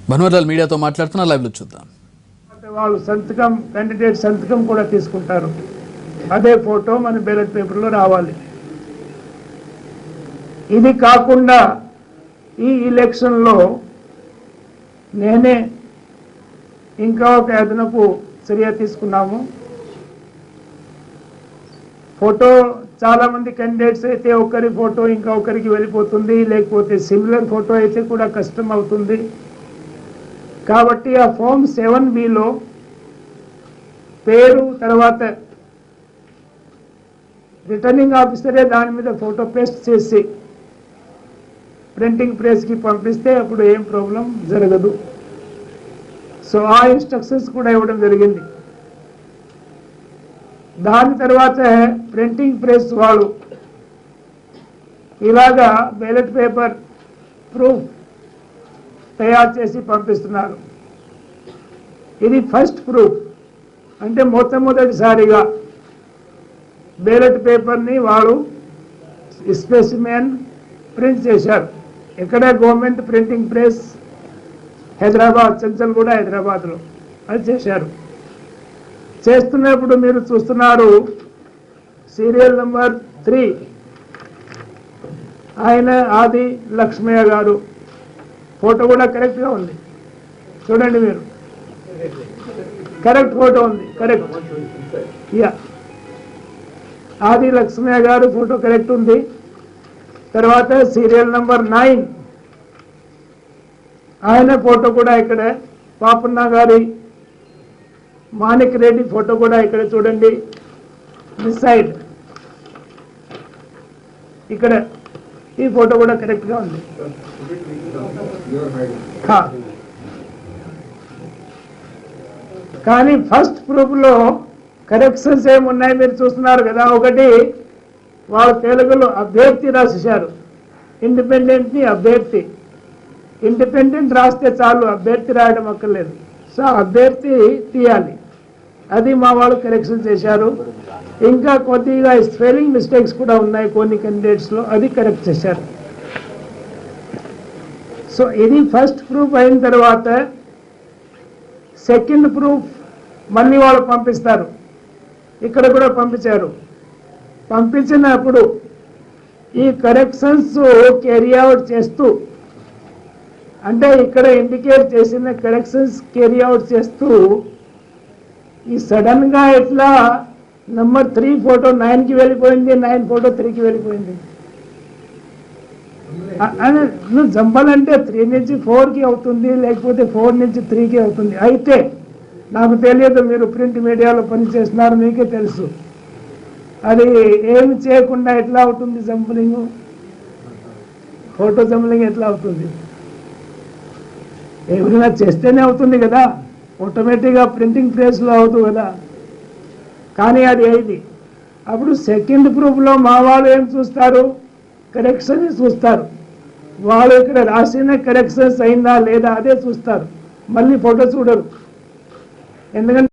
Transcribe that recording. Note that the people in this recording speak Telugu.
బన్వర్లాల్ మీడియాతో మాట్లాడుతున్న లైవ్ లో చూద్దాం. వాళ్ళు సంతకం క్యాండిడేట్ సంతకం కూడా తీసుకుంటారు. అదే ఫోటో మన బ్యాలెట్ పేపర్లో రావాలి. ఇది కాకుండా ఈ ఎలక్షన్లో నేనే ఇంకా ఒక అదనపు చర్య తీసుకున్నాము. ఫోటో చాలా మంది క్యాండిడేట్స్ అయితే ఒకరి ఫోటో ఇంకా ఒకరికి వెళ్ళిపోతుంది, లేకపోతే సిమిలర్ ఫోటో అయితే కూడా కష్టం అవుతుంది. కాబట్టి ఆ ఫామ్ 7B పేరు తర్వాత రిటర్నింగ్ ఆఫీసరే దాని మీద ఫోటో పేస్ట్ చేసి ప్రింటింగ్ ప్రెస్కి పంపిస్తే అప్పుడు ఏం ప్రాబ్లం జరగదు. సో ఆ ఇన్స్ట్రక్షన్స్ కూడా ఇవ్వడం జరిగింది. దాని తర్వాత ప్రింటింగ్ ప్రెస్ వాళ్ళు ఇలాగా బ్యాలెట్ పేపర్ ప్రూఫ్ తయారు చేసి పంపిస్తున్నారు. ఇది ఫస్ట్ ప్రూఫ్, అంటే మొట్టమొదటిసారిగా బ్యాలెట్ పేపర్ని వాళ్ళు స్పెసిమెన్ ప్రింట్ చేశారు. ఎక్కడ government printing press Hyderabad, Chanchalguda హైదరాబాద్లో అది చేశారు. చేస్తున్నప్పుడు మీరు చూస్తున్నారు సీరియల్ నెంబర్ 3 ఆయన ఆది లక్ష్మయ్య గారు ఫోటో కూడా కరెక్ట్గా ఉంది. చూడండి మీరు, కరెక్ట్ ఫోటో ఉంది, కరెక్ట్. యా, ఆది లక్ష్మయ్య గారు ఫోటో కరెక్ట్ ఉంది. తర్వాత సీరియల్ నెంబర్ 9 ఆయన ఫోటో కూడా ఇక్కడ, పాపన్న గారి మాణిక్ రెడ్డి ఫోటో కూడా ఇక్కడ చూడండి. దిస్ సైడ్ ఇక్కడ ఈ ఫోటో కూడా కరెక్ట్గా ఉంది. కానీ ఫస్ట్ ప్రూఫ్లో కరెక్షన్స్ ఏమున్నాయి మీరు చూస్తున్నారు కదా. ఒకటి, వాళ్ళు తెలుగులో అభ్యర్థి రాసేశారు, ఇండిపెండెంట్ని అభ్యర్థి. ఇండిపెండెంట్ రాస్తే చాలు, అభ్యర్థి రాయడం అక్కర్లేదు. సో అభ్యర్థి తీయాలి, అది మా వాళ్ళు కరెక్షన్ చేశారు. ఇంకా కొద్దిగా స్పెల్లింగ్ మిస్టేక్స్ కూడా ఉన్నాయి కొన్ని క్యాండిడేట్స్లో, అది కరెక్ట్ చేశారు. సో ఇది ఫస్ట్ ప్రూఫ్ అయిన తర్వాత సెకండ్ ప్రూఫ్ మళ్ళీ వాళ్ళు పంపిస్తారు. ఇక్కడ కూడా పంపించారు. పంపించినప్పుడు ఈ కరెక్షన్స్ క్యారీ అవుట్ చేస్తూ, అంటే ఇక్కడ ఇండికేట్ చేసిన కరెక్షన్స్ క్యారీ అవుట్ చేస్తూ ఈ సడన్గా ఎట్లా నెంబర్ 3 ఫోటో 9కి వెళ్ళిపోయింది, 9 ఫోటో 3కి వెళ్ళిపోయింది. నువ్వు జంపాలంటే 3 నుంచి 4కి అవుతుంది, లేకపోతే 4 నుంచి 3కి అవుతుంది. అయితే నాకు తెలియదు, మీరు ప్రింట్ మీడియాలో పనిచేస్తున్నారు, మీకే తెలుసు అది ఏమి చేయకుండా ఎట్లా అవుతుంది జంపలింగ్, ఫోటో జంపలింగ్ ఎట్లా అవుతుంది. ఏమైనా చేస్తేనే అవుతుంది కదా, ఆటోమేటిక్గా ప్రింటింగ్ ప్రెస్లో అవుతుంది కదా. కానీ అది అయింది. అప్పుడు సెకండ్ ప్రూఫ్లో మా వాళ్ళు ఏం చూస్తారు, కరెక్షన్ చూస్తారు. వాళ్ళు ఇక్కడ రాసిన కరెక్షన్స్ అయిందా లేదా అదే చూస్తారు, మళ్ళీ ఫోటో చూడరు. ఎందుకంటే